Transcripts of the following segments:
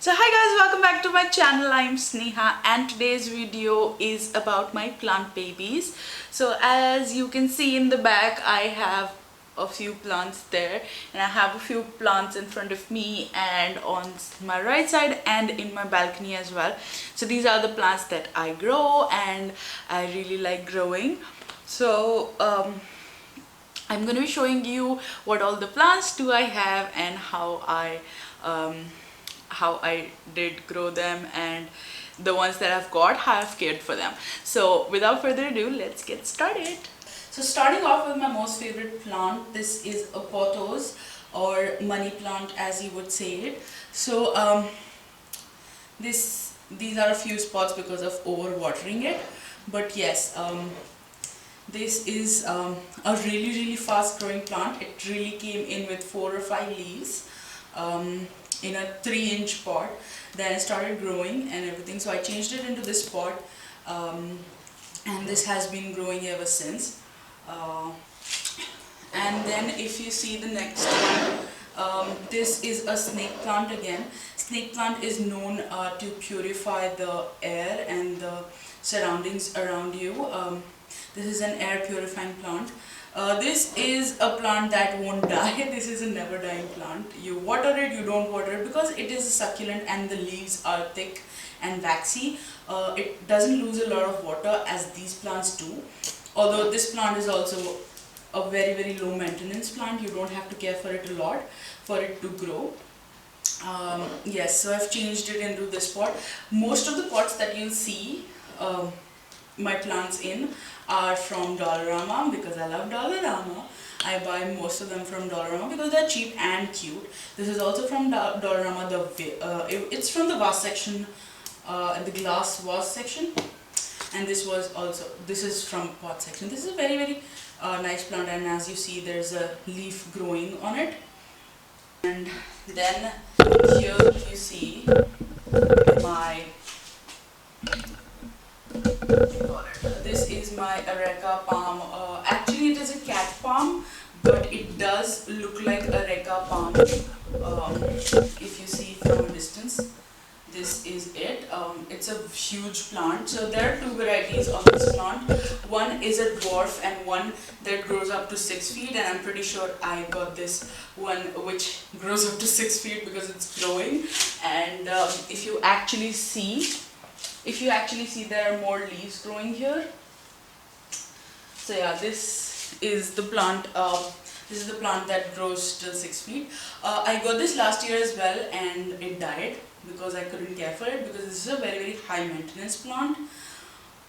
So hi guys, welcome back to my channel. I'm Sneha and today's video is about my plant babies. So as you can see in the back, I have a few plants there and I have a few plants in front of me and on my right side and in my balcony as well. So these are the plants that I grow and I really like growing. So I'm going to be showing you what all the plants do I have and how I did grow them, and the ones that I've got, how I've cared for them. So without further ado, let's get started. So starting off with my most favorite plant, this is a pothos or money plant as you would say it. So these are a few spots because of over watering it, but yes, this is a really fast growing plant. It really came in with 4 or 5 leaves in a 3-inch pot. Then it started growing and everything, so I changed it into this pot, and this has been growing ever since. And then if you see the next one, this is a snake plant again. Snake plant is known to purify the air and the surroundings around you. This is an air purifying plant. This is a plant that won't die. This is a never dying plant. You water it, you don't water it, because it is a succulent and the leaves are thick and waxy. It doesn't lose a lot of water as these plants do. Although this plant is also a very low maintenance plant. You don't have to care for it a lot for it to grow. Yes, so I've changed it into this pot. Most of the pots that you'll see my plants in are from Dollarama, because I love Dollarama. I buy most of them from Dollarama because they're cheap and cute. This is also from Dollarama. It's from the vase section, the glass vase section, and this is from pot section. This is a very nice plant, and as you see, there's a leaf growing on it. And then here you see my this is my areca palm. Actually it is a cat palm, but it does look like areca palm if you see from a distance. This is it. It's a huge plant. So there are 2 varieties of this plant. One is a dwarf and one that grows up to 6 feet, and I'm pretty sure I got this one which grows up to 6 feet because it's growing. And if you actually see there are more leaves growing here. So yeah, this is the plant. This is the plant that grows till 6 feet. I got this last year as well, and it died because I couldn't care for it, because this is a very high maintenance plant,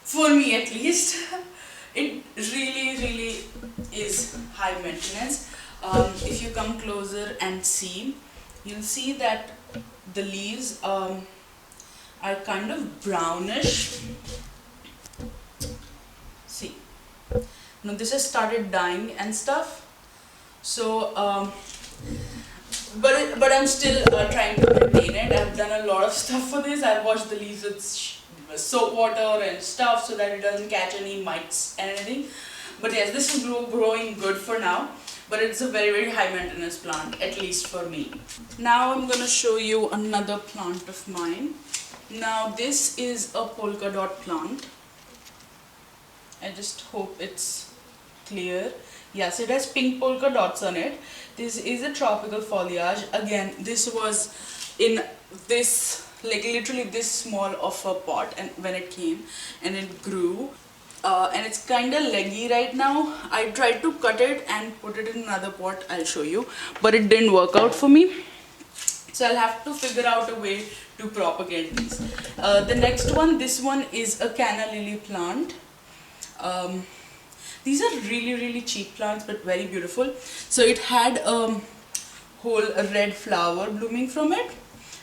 for me at least. It really is high maintenance. If you come closer and see, you'll see that the leaves are kind of brownish. See, now this has started dying and stuff. So but I'm still trying to maintain it. I've done a lot of stuff for this. I've washed the leaves with soap water and stuff so that it doesn't catch any mites and anything. But yes, this is growing good for now, but it's a very high maintenance plant, at least for me. Now I'm going to show you another plant of mine. Now this is a polka dot plant. I just hope it's clear. Yes, it has pink polka dots on it. This is a tropical foliage. Again, this was in this, like literally this small of a pot, and when it came and it grew, and it's kind of leggy right now. I tried to cut it and put it in another pot. I'll show you, but it didn't work out for me. So I'll have to figure out a way to propagate these. The next one, this one is a canna lily plant. These are really cheap plants, but very beautiful. So it had a whole red flower blooming from it,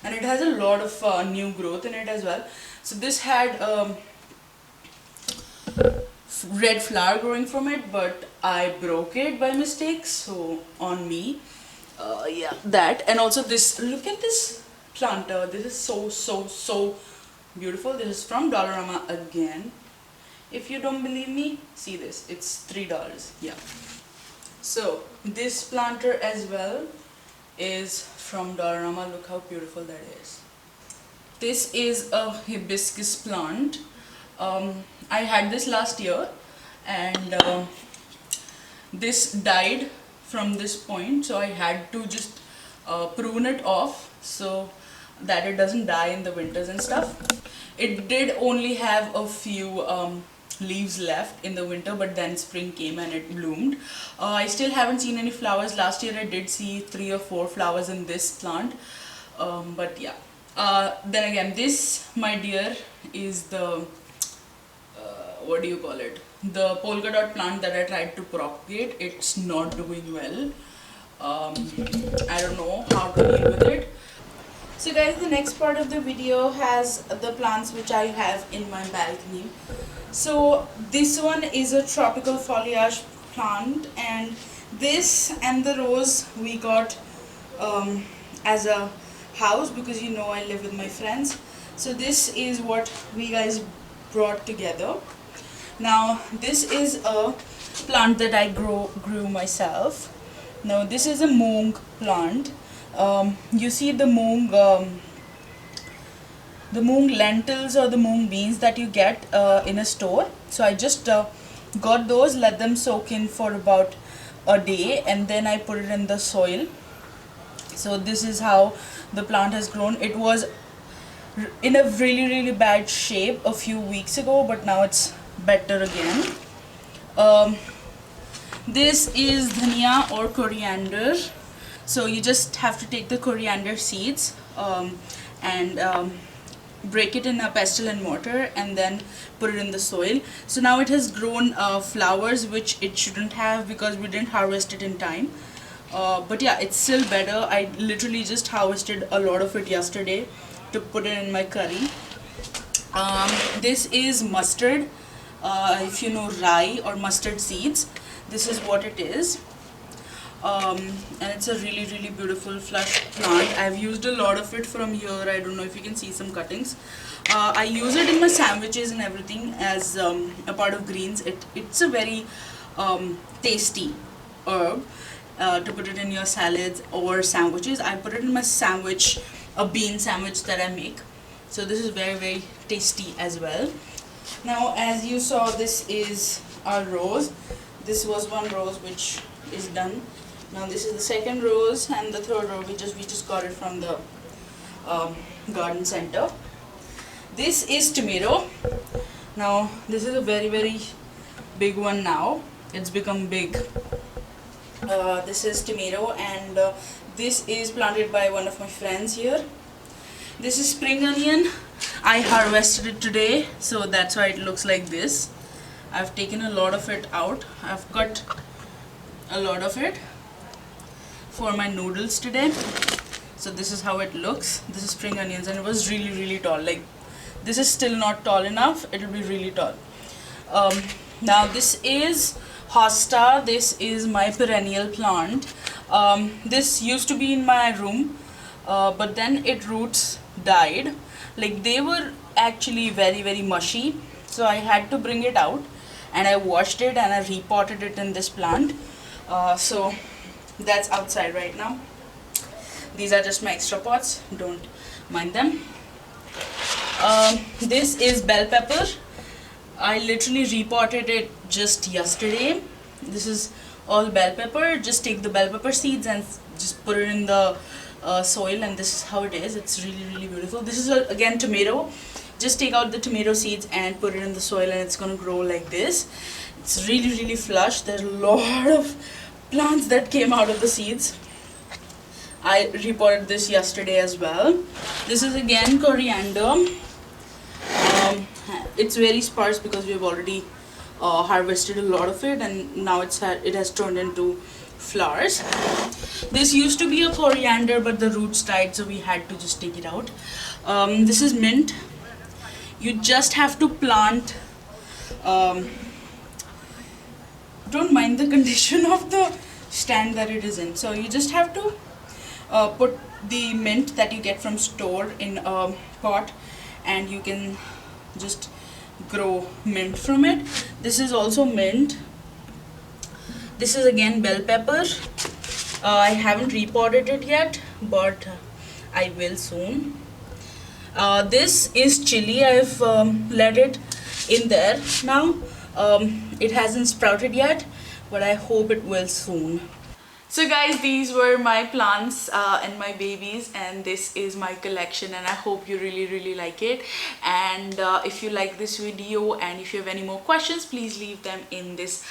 and it has a lot of new growth in it as well. So this had red flower growing from it, but I broke it by mistake, so on me. Yeah, that. And also this, look at this planter. This is so beautiful. This is from Dollarama again. If you don't believe me, see this. It's $3. Yeah. So this planter as well is from Dollarama. Look how beautiful that is. This is a hibiscus plant. I had this last year, and this died from this point, so I had to just prune it off so that it doesn't die in the winters and stuff. It did only have a few leaves left in the winter, but then spring came and it bloomed. I still haven't seen any flowers. Last year I did see 3 or 4 flowers in this plant, but yeah. Then again, this, my dear, is the what do you call it, the polka dot plant that I tried to propagate. It's not doing well. I don't know how to deal with it. So guys, the next part of the video has the plants which I have in my balcony. So this one is a tropical foliage plant, and this and the rose we got as a house, because you know I live with my friends. So this is what we guys brought together. Now this is a plant that I grew myself. Now this is a Moong plant. You see the Moong lentils or the Moong beans that you get in a store. So I just got those, let them soak in for about a day, and then I put it in the soil. So this is how the plant has grown. It was in a really bad shape a few weeks ago, but now it's better again. This is Dhania or coriander. So you just have to take the coriander seeds and break it in a pestle and mortar, and then put it in the soil. So now it has grown flowers, which it shouldn't have because we didn't harvest it in time. But yeah, it's still better. I literally just harvested a lot of it yesterday to put it in my curry. This is mustard. If you know rye or mustard seeds, this is what it is. And it's a really beautiful flush plant. I've used a lot of it from here. I don't know if you can see some cuttings. I use it in my sandwiches and everything as a part of greens. It's a very tasty herb to put it in your salads or sandwiches. I put it in my sandwich, a bean sandwich that I make. So this is very tasty as well. Now, as you saw, this is our rose. This was one rose which is done. Now this is the second rose, and the third rose we just got it from the garden center. This is tomato. Now this is a very big one now. It's become big. This is tomato, and this is planted by one of my friends here. This is spring onion. I harvested it today, so that's why it looks like this. I've taken a lot of it out. I've cut a lot of it for my noodles today. So this is how it looks. This is spring onions, and it was really tall. Like, this is still not tall enough. It will be really tall. Now this is Hosta. This is my perennial plant. This used to be in my room, but then its roots died. Like, they were actually very mushy, so I had to bring it out, and I washed it and I repotted it in this plant. So that's outside right now. These are just my extra pots, don't mind them. This is bell pepper. I literally repotted it just yesterday. This is all bell pepper. Just take the bell pepper seeds and just put it in the soil, and this is how it is. It's really beautiful. This is again tomato. Just take out the tomato seeds and put it in the soil, and it's gonna grow like this. It's really flush. There's a lot of plants that came out of the seeds. I repotted this yesterday as well. This is again coriander. It's very sparse because we've already harvested a lot of it, and now it has turned into flowers. This used to be a coriander, but the roots died, so we had to just take it out. This is mint. You just have to plant. Don't mind the condition of the stand that it is in. So you just have to put the mint that you get from store in a pot, and you can just grow mint from it. This is also mint. This is again bell pepper. I haven't repotted it yet, but I will soon. This is chili. I've let it in there now. It hasn't sprouted yet, but I hope it will soon. So guys, these were my plants and my babies, and this is my collection, and I hope you really like it. And if you like this video and if you have any more questions, please leave them in this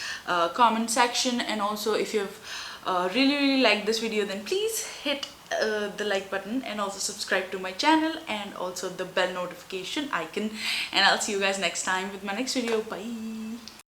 comment section. And also if you have really liked this video, then please hit the like button and also subscribe to my channel and also the bell notification icon. And I'll see you guys next time with my next video. Bye.